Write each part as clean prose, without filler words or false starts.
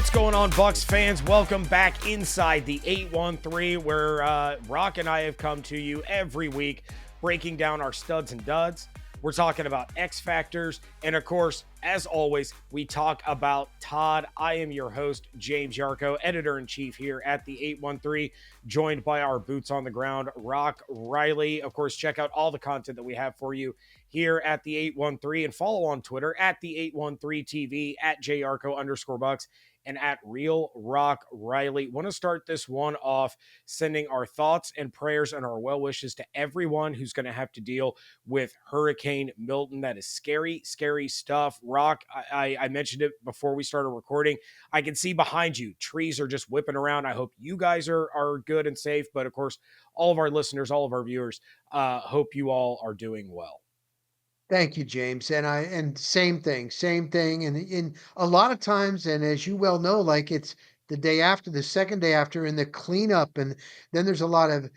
What's going on, Bucs fans? Welcome back inside the 813, where Rock and I have come to you every week breaking down our studs and duds. We're talking about XFactors, and of course, as always, we talk about Todd. I am your host, James Yarcho, editor-in-chief here at the 813, joined by our boots on the ground, Rock Riley. Of course, check out all the content that we have for you here at the 813, and follow on Twitter at the 813TV, at JYarcho_Bucks, and at Real Rock Riley. Want to start this one off sending our thoughts and prayers and our well wishes to everyone who's going to have to deal with Hurricane Milton. That is scary, scary stuff. Rock, I mentioned it before we started recording. I can see behind you, trees are just whipping around. I hope you guys are good and safe. But of course, all of our listeners, all of our viewers, hope you all are doing well. Thank you, James. And same thing. And in a lot of times, and as you well know, like it's the day after, the second day after, and the cleanup, and then there's a lot of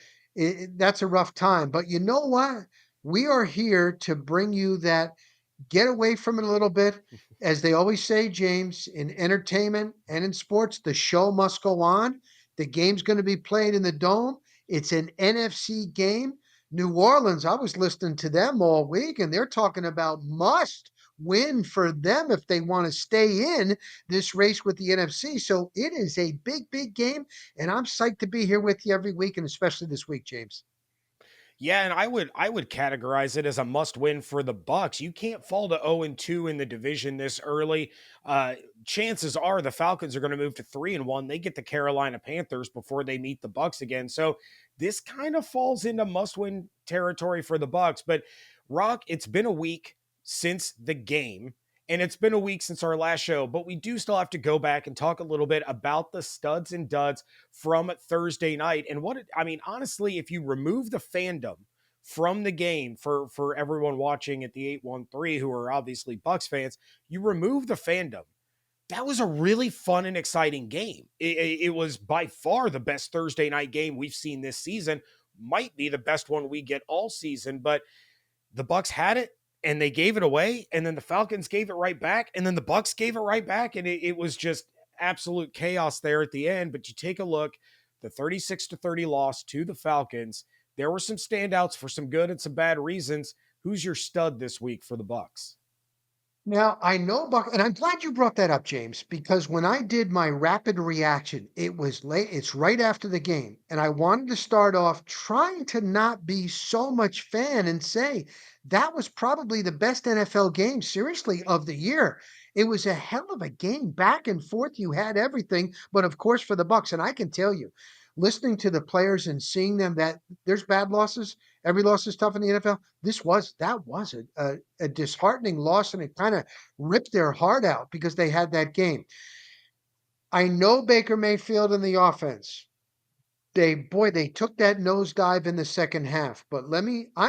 that's a rough time. But you know what? We are here to bring you that get away from it a little bit. As they always say, James, in entertainment and in sports, the show must go on. The game's going to be played in the dome. It's an NFC game. New Orleans, I was listening to them all week, and they're talking about must win for them if they want to stay in this race with the NFC. So it is a big, big game, and I'm psyched to be here with you every week, and especially this week, James. Yeah, and I would categorize it as a must-win for the Bucs. You can't fall to 0-2 in the division this early. Chances are the Falcons are going to move to 3-1. They get the Carolina Panthers before they meet the Bucs again. So this kind of falls into must-win territory for the Bucs. But Rock, it's been a week since the game. And it's been a week since our last show, but we do still have to go back and talk a little bit about the studs and duds from Thursday night. And honestly, if you remove the fandom from the game for everyone watching at the 813 who are obviously Bucs fans, you remove the fandom. That was a really fun and exciting game. It was by far the best Thursday night game we've seen this season. Might be the best one we get all season, but the Bucs had it and they gave it away, and then the Falcons gave it right back, and then the Bucs gave it right back, and it was just absolute chaos there at the end. But you take a look, the 36-30 loss to the Falcons. There were some standouts for some good and some bad reasons. Who's your stud this week for the Bucs? Now, I know Buck, and I'm glad you brought that up, James, because when I did my rapid reaction, it was late, it's right after the game. And I wanted to start off trying to not be so much fan and say that was probably the best NFL game, seriously, of the year. It was a hell of a game, back and forth. You had everything, but of course for the Bucks, and I can tell you, listening to the players and seeing them that there's bad losses. Every loss is tough in the NFL. That was a disheartening loss, and it kind of ripped their heart out because they had that game. I know Baker Mayfield in the offense. They took that nosedive in the second half. But I'm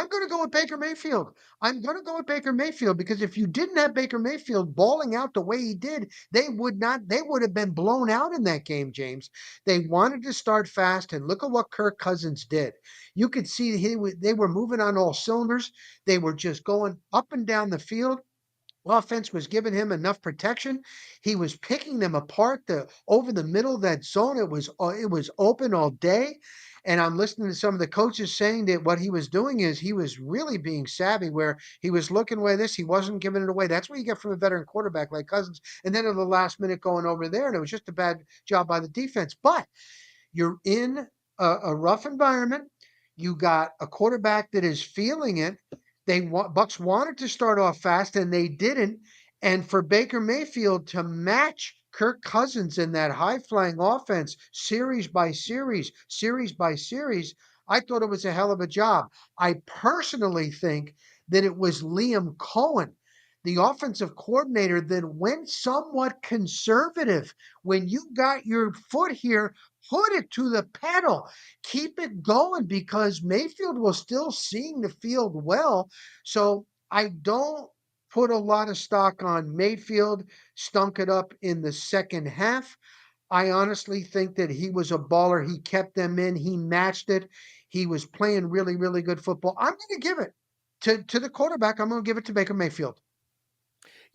going to go with Baker Mayfield. I'm going to go with Baker Mayfield because if you didn't have Baker Mayfield balling out the way he did, they would have been blown out in that game, James. They wanted to start fast, and look at what Kirk Cousins did. You could see they were moving on all cylinders. They were just going up and down the field. Offense was giving him enough protection. He was picking them apart over the middle of that zone. It was open all day. And I'm listening to some of the coaches saying that what he was doing is he was really being savvy, where he was looking away this, he wasn't giving it away. That's what you get from a veteran quarterback like Cousins. And then at the last minute going over there, and it was just a bad job by the defense. But you're in a rough environment. You got a quarterback that is feeling it. Bucks wanted to start off fast and they didn't. And for Baker Mayfield to match Kirk Cousins in that high flying offense, series by series, series by series, I thought it was a hell of a job. I personally think that it was Liam Cohen, the offensive coordinator, that went somewhat conservative. When you got your foot here, put it to the pedal. Keep it going because Mayfield was still seeing the field well. So I don't put a lot of stock on Mayfield. Stunk it up in the second half. I honestly think that he was a baller. He kept them in. He matched it. He was playing really, really good football. I'm going to give it to the quarterback. I'm going to give it to Baker Mayfield.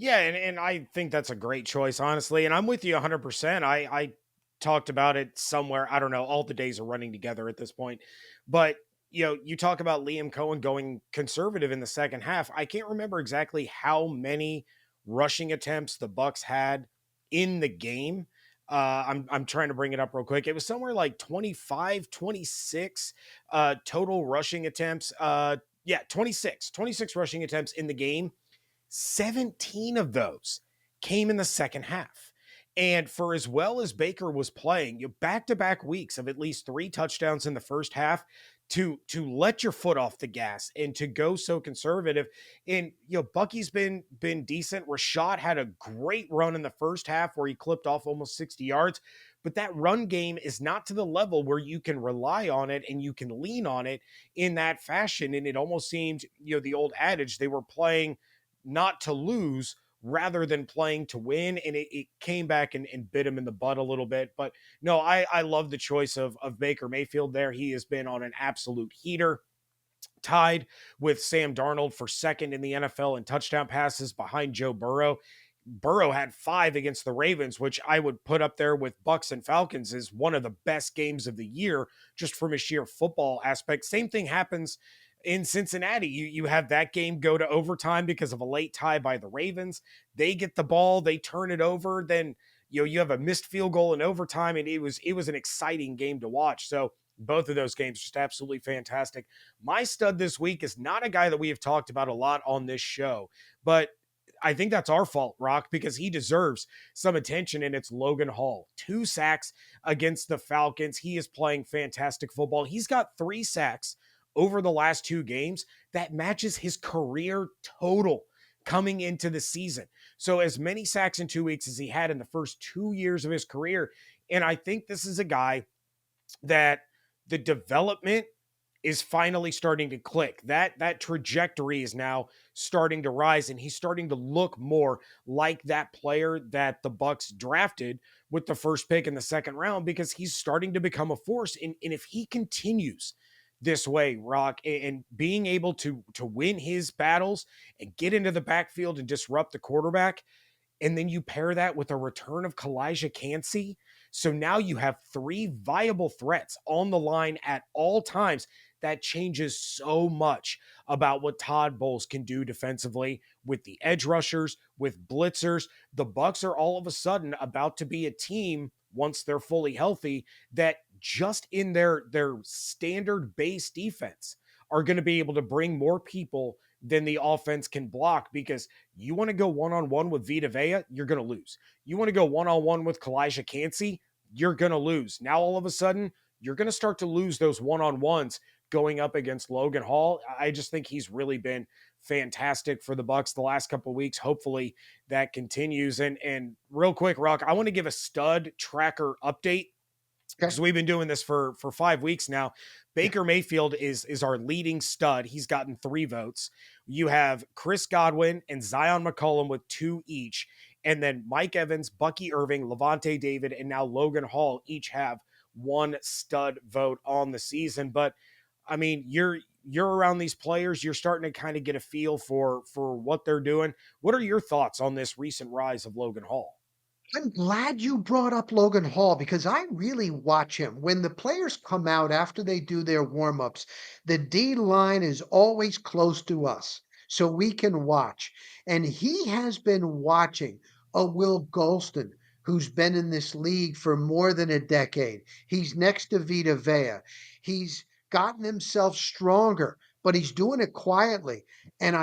Yeah, and I think that's a great choice, honestly. And I'm with you 100%. I talked about it somewhere. I don't know. All the days are running together at this point. But, you talk about Liam Cohen going conservative in the second half. I can't remember exactly how many rushing attempts the Bucks had in the game. I'm trying to bring it up real quick. It was somewhere like 25, 26 total rushing attempts. Yeah, 26 rushing attempts in the game. 17 of those came in the second half. And for as well as Baker was playing, you back to back weeks of at least 3 touchdowns in the first half to let your foot off the gas and to go so conservative. And Bucky's been decent. Rashad had a great run in the first half where he clipped off almost 60 yards, but that run game is not to the level where you can rely on it and you can lean on it in that fashion. And it almost seemed, the old adage, they were playing not to lose rather than playing to win. And it came back and bit him in the butt a little bit. But no, I love the choice of Baker Mayfield there. He has been on an absolute heater, tied with Sam Darnold for second in the NFL in touchdown passes behind Joe Burrow. Burrow had 5 against the Ravens, which I would put up there with Bucs and Falcons as one of the best games of the year, just from a sheer football aspect. Same thing happens in Cincinnati. You have that game go to overtime because of a late tie by the Ravens. They get the ball, they turn it over, then you have a missed field goal in overtime, and it was an exciting game to watch. So both of those games just absolutely fantastic. My stud this week is not a guy that we have talked about a lot on this show, but I think that's our fault, Rock, because he deserves some attention, and it's Logan Hall. 2 sacks against the Falcons. He is playing fantastic football. He's got 3 sacks over the last 2 games. That matches his career total coming into the season. So, as many sacks in 2 weeks as he had in the first 2 years of his career. And I think this is a guy that the development is finally starting to click. That trajectory is now starting to rise, and he's starting to look more like that player that the Bucs drafted with the first pick in the second round, because he's starting to become a force. And if he continues this way, Rock, and being able to win his battles and get into the backfield and disrupt the quarterback, and then you pair that with a return of Kalijah Cansey. So now you have 3 viable threats on the line at all times. That changes so much about what Todd Bowles can do defensively with the edge rushers, with blitzers. The Bucs are all of a sudden about to be a team, once they're fully healthy, that just in their standard base defense are going to be able to bring more people than the offense can block, because you want to go one-on-one with Vita Vea, you're going to lose. You want to go one-on-one with Kalijah Cansey, you're going to lose. Now, all of a sudden, you're going to start to lose those one-on-ones going up against Logan Hall. I just think he's really been fantastic for the Bucs the last couple of weeks. Hopefully that continues. And real quick, Rock, I want to give a stud tracker update, Okay. because we've been doing this for 5 weeks now. Yeah. Baker Mayfield is our leading stud. He's gotten 3 votes. You have Chris Godwin and Zion McCollum with 2 each, and then Mike Evans, Bucky Irving, Levante David, and now Logan Hall each have 1 stud vote on the season. But I mean, you're around these players, you're starting to kind of get a feel for what they're doing. What are your thoughts on this recent rise of Logan Hall? I'm glad you brought up Logan Hall because I really watch him. When the players come out after they do their warm-ups, the D line is always close to us so we can watch. And he has been watching a Will Golston who's been in this league for more than a decade. He's next to Vita Vea. He's gotten himself stronger, but he's doing it quietly. And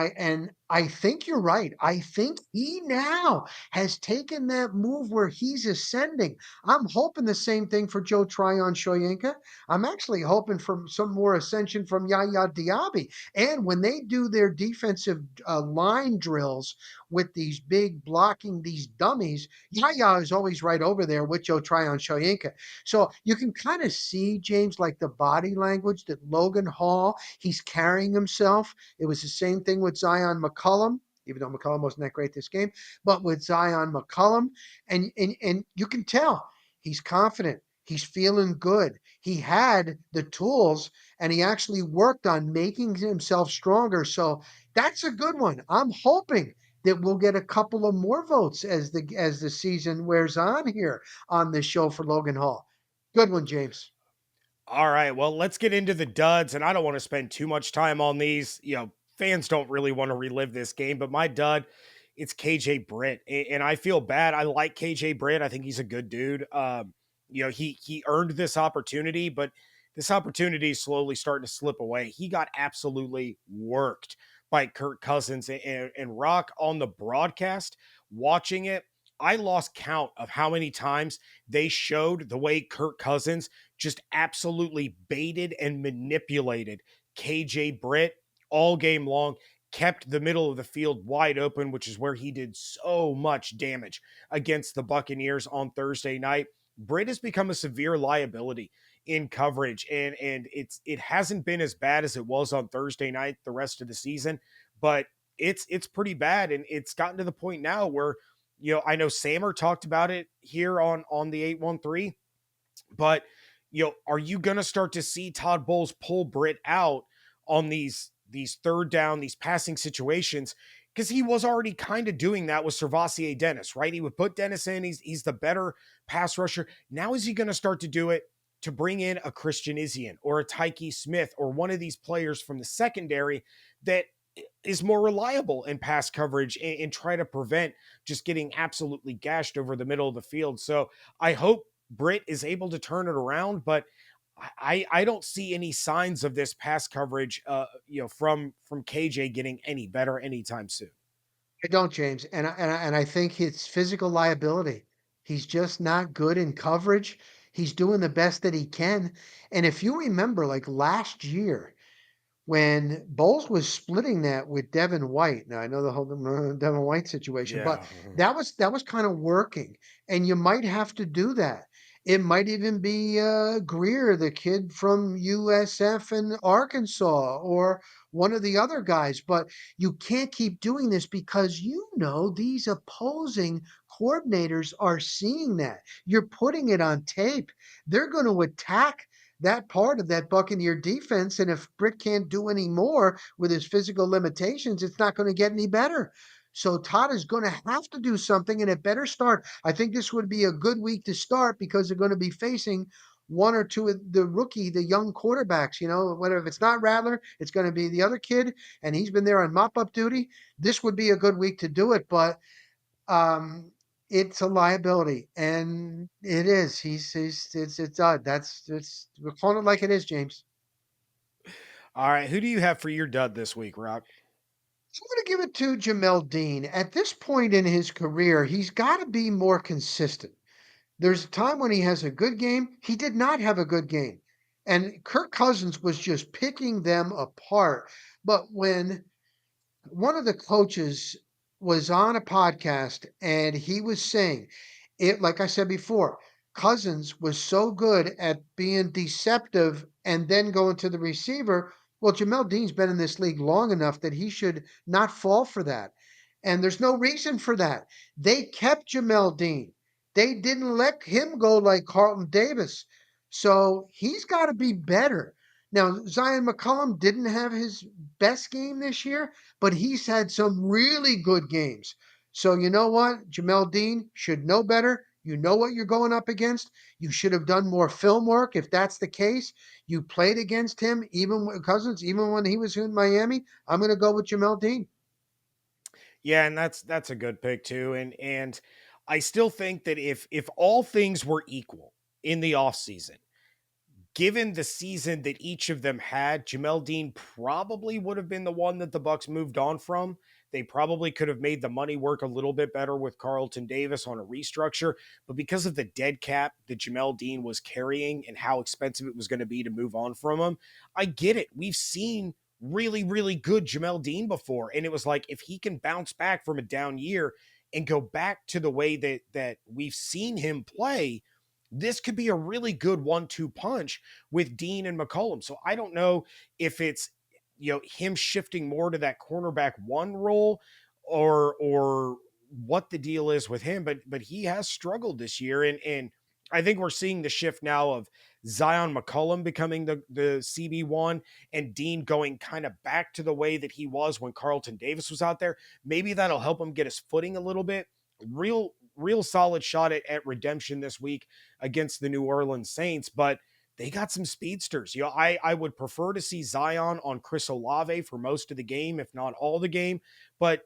I think you're right. I think he now has taken that move where he's ascending. I'm hoping the same thing for Joe Tryon Shoyinka. I'm actually hoping for some more ascension from Yaya Diaby. And when they do their defensive line drills with these big blocking, these dummies, Yaya is always right over there with Joe Tryon Shoyinka. So you can kind of see, James, like the body language that Logan Hall, he's carrying himself. It was the same thing with Zion McCollum, even though McCollum wasn't that great this game, but with Zion McCollum, and you can tell he's confident. He's feeling good. He had the tools and he actually worked on making himself stronger. So that's a good one. I'm hoping that we'll get a couple of more votes as the season wears on here on this show for Logan Hall. Good one, James. All right, well, let's get into the duds, and I don't want to spend too much time on these. Fans don't really want to relive this game, but my dud, it's KJ Britt, and I feel bad. I like KJ Britt. I think he's a good dude. He earned this opportunity, but this opportunity is slowly starting to slip away. He got absolutely worked by Kirk Cousins and Rock on the broadcast. Watching it, I lost count of how many times they showed the way Kirk Cousins just absolutely baited and manipulated KJ Britt all game long, kept the middle of the field wide open, which is where he did so much damage against the Buccaneers on Thursday night. Britt has become a severe liability in coverage, and it hasn't been as bad as it was on Thursday night the rest of the season, but it's pretty bad, and it's gotten to the point now where I know Sammer talked about it here on the 813, but are you going to start to see Todd Bowles pull Britt out on these third down, these passing situations? Because he was already kind of doing that with Servassier Dennis, right? He would put Dennis in. He's the better pass rusher. Now is he going to start to do it to bring in a Christian Isian or a Tyke Smith or one of these players from the secondary that is more reliable in pass coverage and try to prevent just getting absolutely gashed over the middle of the field? So I hope Britt is able to turn it around, but I don't see any signs of this pass coverage, from KJ getting any better anytime soon. I don't, James, and I think it's physical liability. He's just not good in coverage. He's doing the best that he can. And if you remember, like last year, when Bowles was splitting that with Devin White. Now I know the whole Devin White situation, but Yeah. that was kind of working, and you might have to do that. It might even be Greer, the kid from USF and Arkansas, or one of the other guys. But you can't keep doing this because these opposing coordinators are seeing that. You're putting it on tape. They're going to attack that part of that Buccaneer defense. And if Britt can't do any more with his physical limitations, it's not going to get any better. So Todd is going to have to do something, and it better start. I think this would be a good week to start because they're going to be facing one or two of the young quarterbacks. Whether if it's not Rattler, it's going to be the other kid, and he's been there on mop-up duty. This would be a good week to do it, but um, it's a liability, and it is. It's odd. We're calling it like it is, James. All right. Who do you have for your dud this week, Rock? So I'm going to give it to Jamel Dean. At this point in his career, he's got to be more consistent. There's a time when he has a good game. He did not have a good game, and Kirk Cousins was just picking them apart. But when one of the coaches was on a podcast and he was saying it, like I said before, Cousins was so good at being deceptive and then going to the receiver. Well, Jamel Dean's been in this league long enough that he should not fall for that. And there's no reason for that. They kept Jamel Dean. They didn't let him go like Carlton Davis. So he's got to be better. Now, Zion McCollum didn't have his best game this year, but he's had some really good games. So you know what? Jamel Dean should know better. You know what you're going up against. You should have done more film work if that's the case. You played against him, even with Cousins, even when he was in Miami. I'm going to go with Jamel Dean. Yeah, and that's a good pick too. And I still think that if all things were equal in the offseason, given the season that each of them had, Jamel Dean probably would have been the one that the Bucs moved on from. They probably could have made the money work a little bit better with Carlton Davis on a restructure, but because of the dead cap that Jamel Dean was carrying and how expensive it was going to be to move on from him, I get it. We've seen really, really good Jamel Dean before, and it was like if he can bounce back from a down year and go back to the way that we've seen him play, this could be a really good 1-2 punch with Dean and McCollum. So I don't know if it's him shifting more to that cornerback one role or what the deal is with him, but he has struggled this year, and I think we're seeing the shift now of Zion McCollum becoming the CB1 and Dean going kind of back to the way that he was when Carlton Davis was out there. Maybe that'll help him get his footing a little bit. Real solid shot at redemption this week against the New Orleans Saints, but they got some speedsters. I would prefer to see Zion on Chris Olave for most of the game, if not all the game, but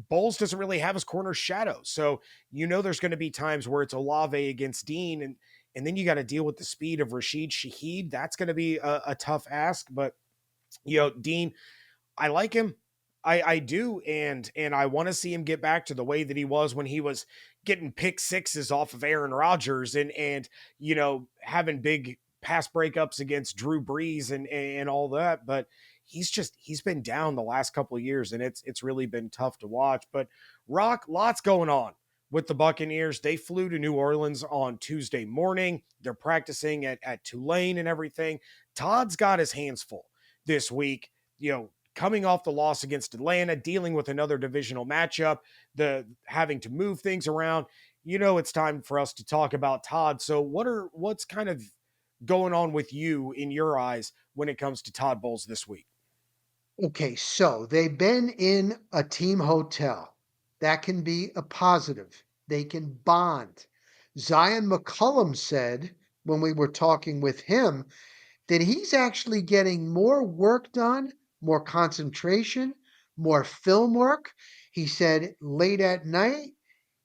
Bowles doesn't really have his corner shadow. So there's going to be times where it's Olave against Dean, and then you got to deal with the speed of Rashid Shaheed. That's going to be a tough ask. But Dean, I like him. I do, and I want to see him get back to the way that he was when he was getting pick sixes off of Aaron Rodgers and having big pass breakups against Drew Brees and all that. But he's been down the last couple of years, and it's really been tough to watch. But Rock, lots going on with the Buccaneers. They flew to New Orleans on Tuesday morning. They're practicing at Tulane and everything. Todd's got his hands full this week. Coming off the loss against Atlanta, dealing with another divisional matchup, the having to move things around. It's time for us to talk about Todd. So what's kind of going on with you in your eyes when it comes to Todd Bowles this week? Okay, so they've been in a team hotel. That can be a positive. They can bond. Zion McCullum said when we were talking with him that he's actually getting more work done, more concentration, more film work. He said late at night,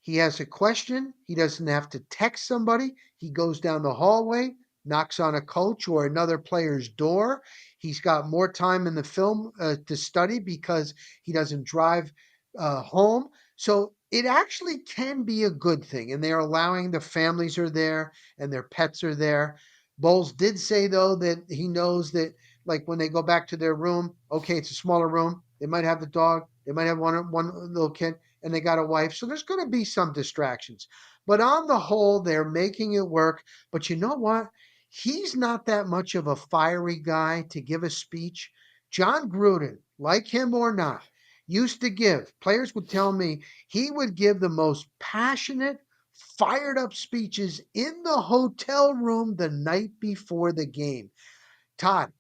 he has a question. He doesn't have to text somebody. He goes down the hallway, knocks on a coach or another player's door. He's got more time in the film to study because he doesn't drive home. So it actually can be a good thing. And they're allowing the families are there and their pets are there. Bowles did say though that he knows that like when they go back to their room, okay, it's a smaller room. They might have the dog, they might have one little kid, and they got a wife. So there's going to be some distractions. But on the whole, they're making it work. But you know what? He's not that much of a fiery guy to give a speech. John Gruden, like him or not, used to give. Players would tell me he would give the most passionate, fired up speeches in the hotel room the night before the game. Todd,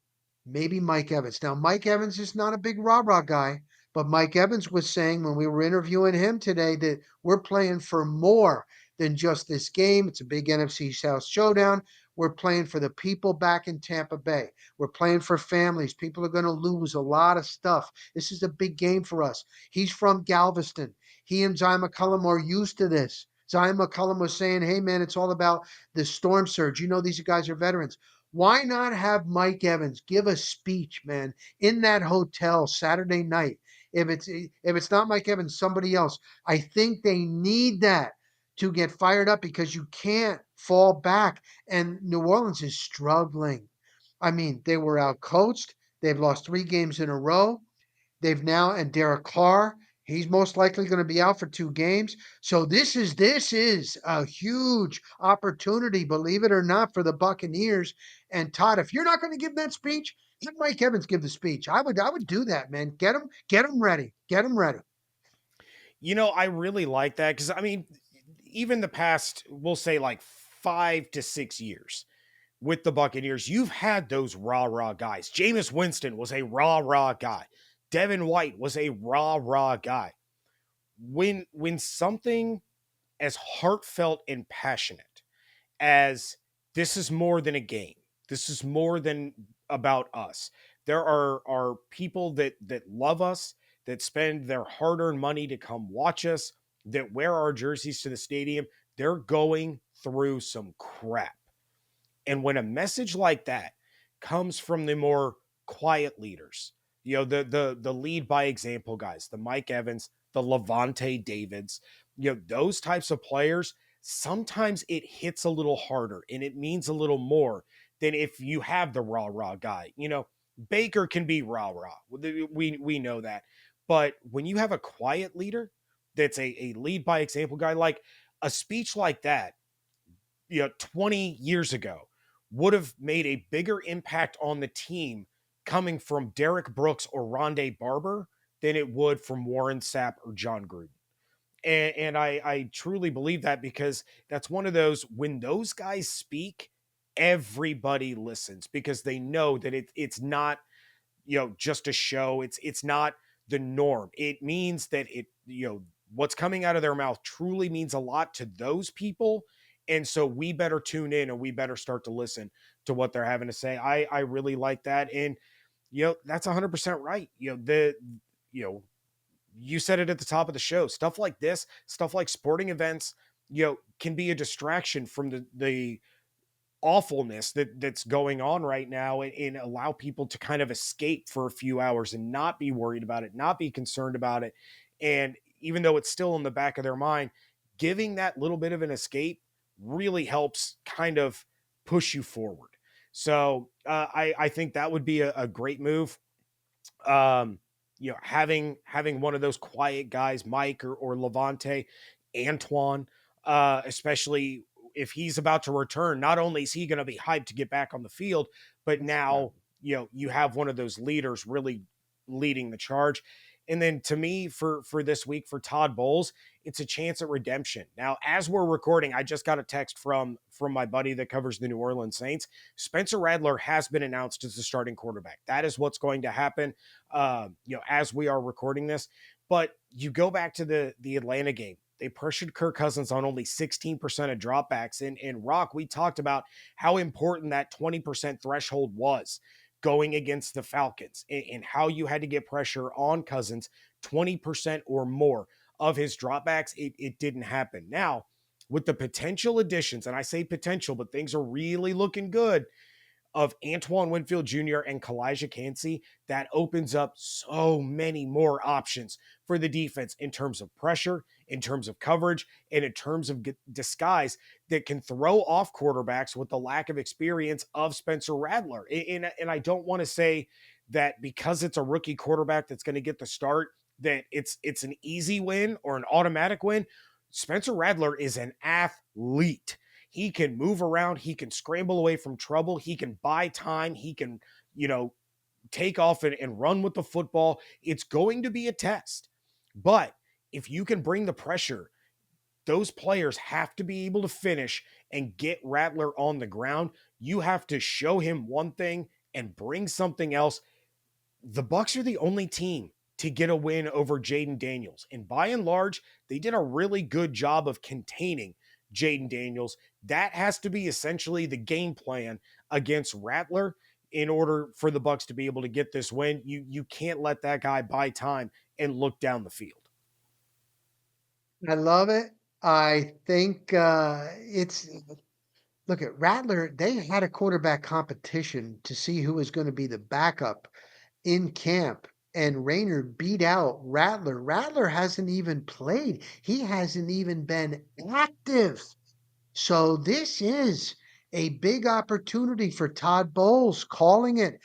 maybe Mike Evans. Now, Mike Evans is not a big rah rah guy, but Mike Evans was saying when we were interviewing him today that we're playing for more than just this game. It's a big NFC South showdown. We're playing for the people back in Tampa Bay. We're playing for families. People are going to lose a lot of stuff. This is a big game for us. He's from Galveston. He and Zion McCullum are used to this. Zion McCullum was saying, hey, man, it's all about the storm surge. These guys are veterans. Why not have Mike Evans give a speech, man, in that hotel Saturday night? If it's not Mike Evans, somebody else. I think they need that to get fired up because you can't fall back. And New Orleans is struggling. I mean, they were out coached. They've lost 3 games in a row. They've now and Derek Carr, he's most likely going to be out for 2 games. So this is a huge opportunity, believe it or not, for the Buccaneers. And Todd, if you're not going to give that speech, let Mike Evans give the speech. I would do that, man. Get him ready. Get him ready. I really like that because I mean, even the past, we'll say like 5 to 6 years with the Buccaneers, you've had those rah rah guys. Jameis Winston was a rah rah guy. Devin White was a rah rah guy. When something as heartfelt and passionate as this is more than a game, this is more than about us. There are people that love us, that spend their hard-earned money to come watch us, that wear our jerseys to the stadium. They're going through some crap. And when a message like that comes from the more quiet leaders, the lead by example guys, the Mike Evans, the Levante Davids, those types of players, sometimes it hits a little harder and it means a little more than if you have the rah rah guy. Baker can be rah rah. We know that. But when you have a quiet leader that's a lead by example guy, like a speech like that, 20 years ago would have made a bigger impact on the team coming from Derek Brooks or Rondé Barber than it would from Warren Sapp or John Gruden. And I truly believe that because that's one of those when those guys speak, everybody listens because they know that it's not just a show. It's not the norm. It means that what's coming out of their mouth truly means a lot to those people. And so we better tune in and we better start to listen to what they're having to say. I really like that. And that's 100% right. You know you said it at the top of the show. Stuff like this, stuff like sporting events, can be a distraction from the awfulness that's going on right now, and allow people to kind of escape for a few hours and not be worried about it, not be concerned about it. And even though it's still in the back of their mind, giving that little bit of an escape really helps kind of push you forward. So I think that would be a great move. um having one of those quiet guys, Mike or Levante, Antoine, especially if he's about to return. Not only is he going to be hyped to get back on the field, but That's right. now you have one of those leaders really leading the charge. And then to me, for this week for Todd Bowles, it's a chance at redemption. Now, as we're recording, I just got a text from my buddy that covers the New Orleans Saints. Spencer Rattler has been announced as the starting quarterback. That is what's going to happen as we are recording this. But you go back to the Atlanta game. They pressured Kirk Cousins on only 16% of dropbacks. And Rock, we talked about how important that 20% threshold was going against the Falcons, and how you had to get pressure on Cousins 20% or more of his dropbacks. It didn't happen. Now, with the potential additions, and I say potential, but things are really looking good, of Antoine Winfield Jr. and Kalijah Cansey, that opens up so many more options for the defense in terms of pressure, in terms of coverage, and in terms of disguise that can throw off quarterbacks with the lack of experience of Spencer Rattler. And I don't want to say that because it's a rookie quarterback that's going to get the start, that it's an easy win or an automatic win. Spencer Rattler is an athlete. He can move around. He can scramble away from trouble. He can buy time. He can, take off and run with the football. It's going to be a test. But if you can bring the pressure, those players have to be able to finish and get Rattler on the ground. You have to show him one thing and bring something else. The Bucs are the only team to get a win over Jaden Daniels. And by and large, they did a really good job of containing Jaden Daniels. That has to be essentially the game plan against Rattler in order for the Bucs to be able to get this win. You can't let that guy buy time and look down the field. I love it. I think it's look at Rattler. They had a quarterback competition to see who was going to be the backup in camp, and Rayner beat out Rattler. Rattler hasn't even played. He hasn't even been active. So this is a big opportunity for Todd Bowles calling it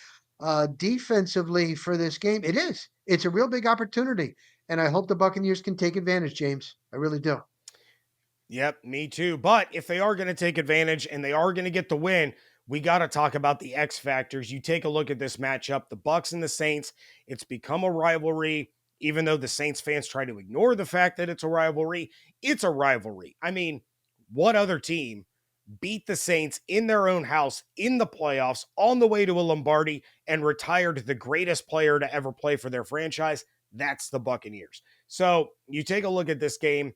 defensively for this game. It is. It's a real big opportunity. And I hope the Buccaneers can take advantage, James. I really do. Yep, me too. But if they are going to take advantage and they are going to get the win, we got to talk about the X factors. You take a look at this matchup, the Bucs and the Saints. It's become a rivalry. Even though the Saints fans try to ignore the fact that it's a rivalry, it's a rivalry. I mean, what other team beat the Saints in their own house in the playoffs on the way to a Lombardi and retired the greatest player to ever play for their franchise? That's the Buccaneers. So you take a look at this game.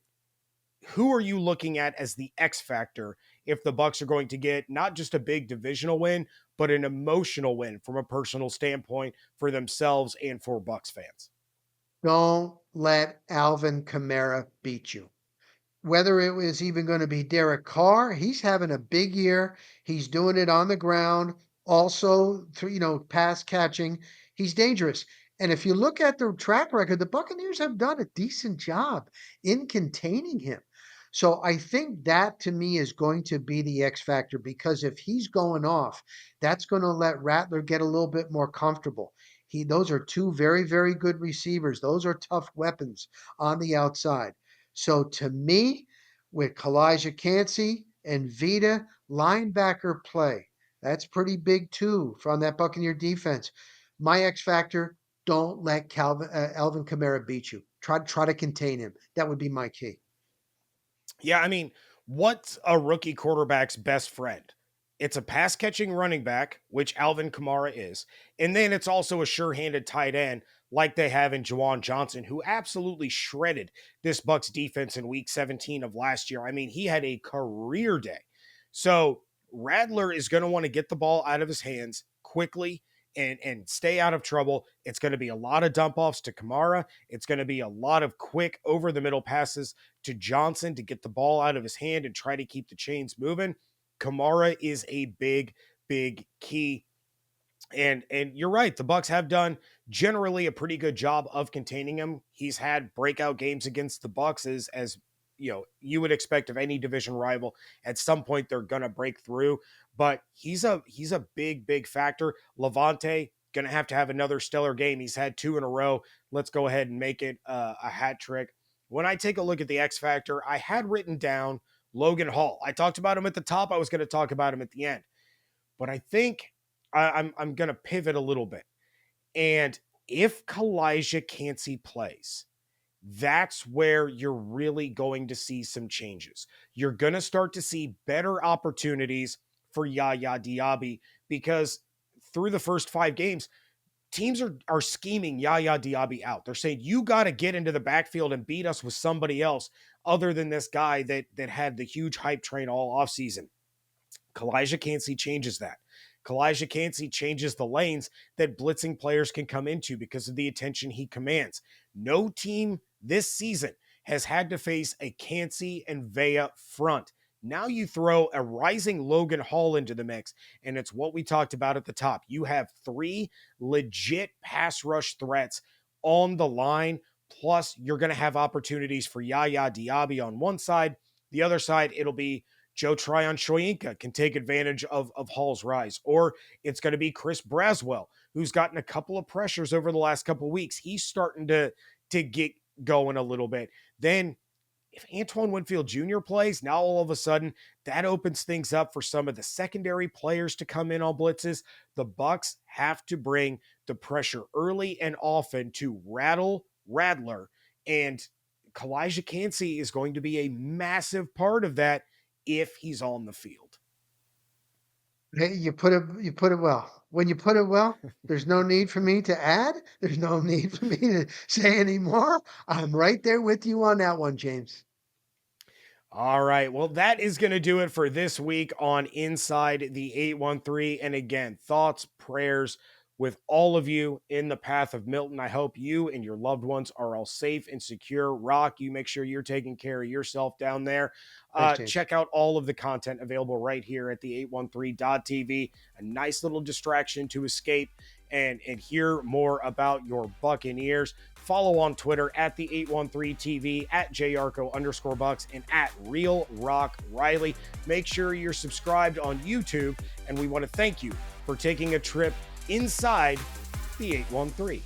Who are you looking at as the X factor if the Bucs are going to get not just a big divisional win, but an emotional win from a personal standpoint for themselves and for Bucs fans? Don't let Alvin Kamara beat you. Whether it was even going to be Derek Carr, he's having a big year. He's doing it on the ground, also through, pass catching. He's dangerous. And if you look at the track record, the Buccaneers have done a decent job in containing him. So I think that to me is going to be the X factor because if he's going off, that's going to let Rattler get a little bit more comfortable. Those are two very, very good receivers. Those are tough weapons on the outside. So to me, with Kalijah Cansey and Vita, linebacker play. That's pretty big too from that Buccaneer defense. My X factor, don't let Alvin Kamara beat you. Try to contain him. That would be my key. Yeah, I mean, what's a rookie quarterback's best friend? It's a pass catching running back, which Alvin Kamara is. And then it's also a sure handed tight end like they have in Juwan Johnson, who absolutely shredded this Bucs defense in week 17 of last year. I mean, he had a career day. So Radler is going to want to get the ball out of his hands quickly and stay out of trouble. It's going to be a lot of dump offs to Kamara. It's going to be a lot of quick over the middle passes to Johnson to get the ball out of his hand and try to keep the chains moving. Kamara is a big, big key. And you're right, the Bucs have done generally a pretty good job of containing him. He's had breakout games against the Bucs as you know, you would expect of any division rival. At some point they're going to break through, but he's a big, big factor. Levante going to have another stellar game. He's had two in a row. Let's go ahead and make it a hat trick. When I take a look at the X factor, I had written down Logan Hall. I talked about him at the top. I was going to talk about him at the end, but I think I'm going to pivot a little bit. And if Kalijah Cansey plays, that's where you're really going to see some changes. You're going to start to see better opportunities for Yaya Diaby because through the first 5 games, teams are scheming Yaya Diaby out. They're saying, you got to get into the backfield and beat us with somebody else other than this guy that had the huge hype train all offseason. Kalijah Cansey changes that. Kalijah Cansey changes the lanes that blitzing players can come into because of the attention he commands. No team this season has had to face a Cansey and Vea front. Now you throw a rising Logan Hall into the mix, and it's what we talked about at the top. You have 3 legit pass rush threats on the line, plus you're going to have opportunities for Yaya Diaby on one side. The other side, it'll be Joe Tryon Shoyinka can take advantage of Hall's rise, or it's going to be Chris Braswell, who's gotten a couple of pressures over the last couple of weeks. He's starting to get going a little bit. Then if Antoine Winfield Jr. plays, now all of a sudden that opens things up for some of the secondary players to come in on blitzes. The Bucs have to bring the pressure early and often to rattle Radler, and Kalijah Cansey is going to be a massive part of that if he's on the field. Hey, you put it well. When you put it well, there's no need for me to add. There's no need for me to say any more. I'm right there with you on that one, James. All right. Well, that is going to do it for this week on Inside the 813. And again, thoughts, prayers with all of you in the path of Milton. I hope you and your loved ones are all safe and secure. Rock, you make sure you're taking care of yourself down there. Thanks, James. Check out all of the content available right here at the 813.tv. A nice little distraction to escape and hear more about your Buccaneers. Follow on Twitter at the 813TV, at JYarcho_Bucs, and at Real Rock Riley. Make sure you're subscribed on YouTube, and we want to thank you for taking a trip inside the 813.